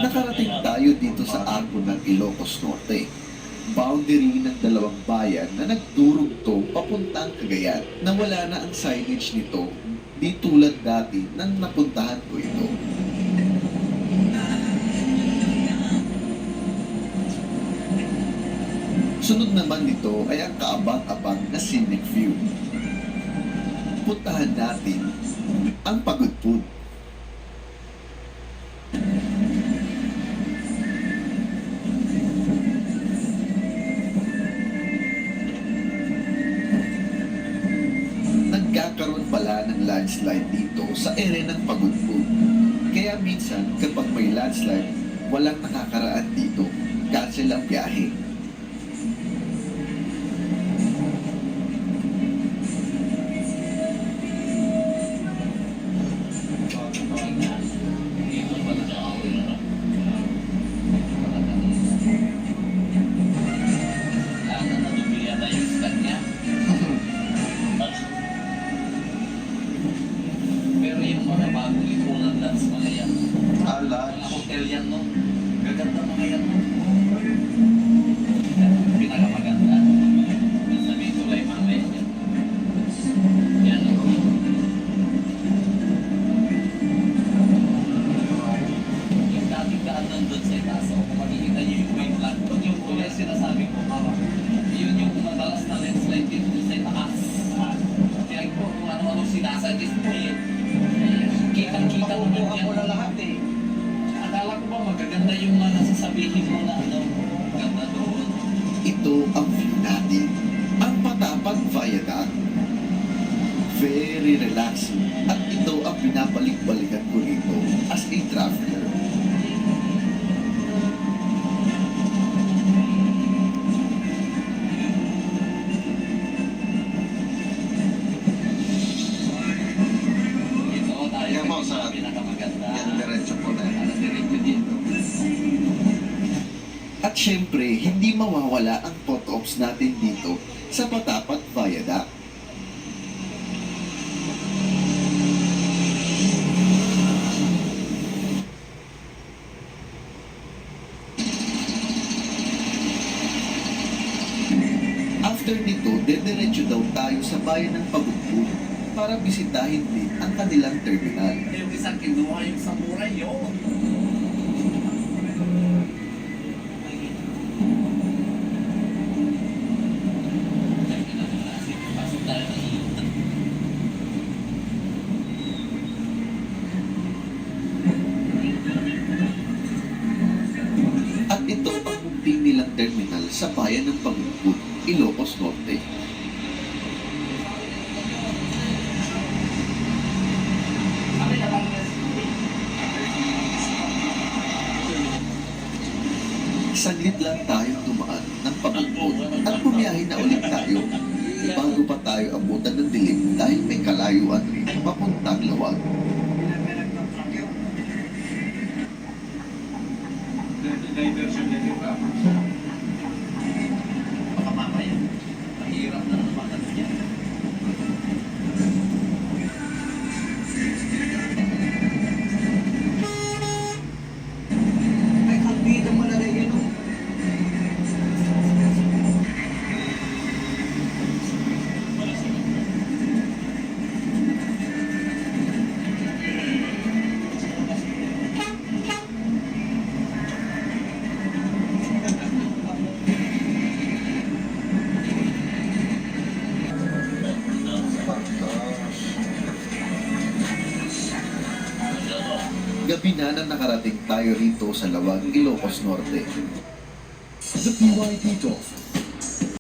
Nakarating tayo dito sa arko ng Ilocos Norte, boundary ng dalawang bayan na nagdurugtong papuntang Cagayan na wala na ang signage nito di tulad dati nang napuntahan ko ito. Sunod naman nito ay ang kaabang-abang na scenic view. Puntahan natin ang Pagudpud. Nagkakaroon pala ng landslide dito sa ere ng Pagudpud. Kaya minsan kapag may landslide, walang nakakaraan dito. Cancel ang biyahe. Hotel yan, no? Gaganda mga yan, no? Pinakamaganda. Sabi ko lang mga yan. Yan, no? Yung dating daan nandun sa itaas, kung makikita nyo yung main plan, yung kulay sinasabi ko, yun yung madalas na landslide dito sa itaas. Kaya ko, kung ano-ano sinasuggest mo, kitang-kita mo din yan. Lahat eh. Akala ko ba magaganda yung nasasabihin mo na ano, ganda doon. Ito ang view natin, ang Patapag Viaduct. Very relaxing at ito ang pinabalik-balikan ko rito as a traveler. Ito tayo sa pinakamaganda. Yan, diretso po na. Diretso dito. At syempre, hindi mawawala ang photo-ops natin dito sa Patapag Viaduct. After nito, dediretso daw tayo sa bayan ng Pagudpud para bisitahin din ang kanilang terminal. Yung isang kinuha yung samurai yun. At ito ang munting nilang terminal sa bayan ng Pagudpud, Ilocos Norte. Saglit lang tayo dumaan ng Pagudpud at bumiyahe na ulit tayo bago pa tayo abutan ng dilim dahil may kalayuan rin papuntang Lawag. Diversion na yun ba? Baka mamaya. Mahirap na naman yan. Ay, kalbida mo na rin yun. Gabi na nang nakarating tayo rito sa Lawag, Ilocos Norte. The PYT Golf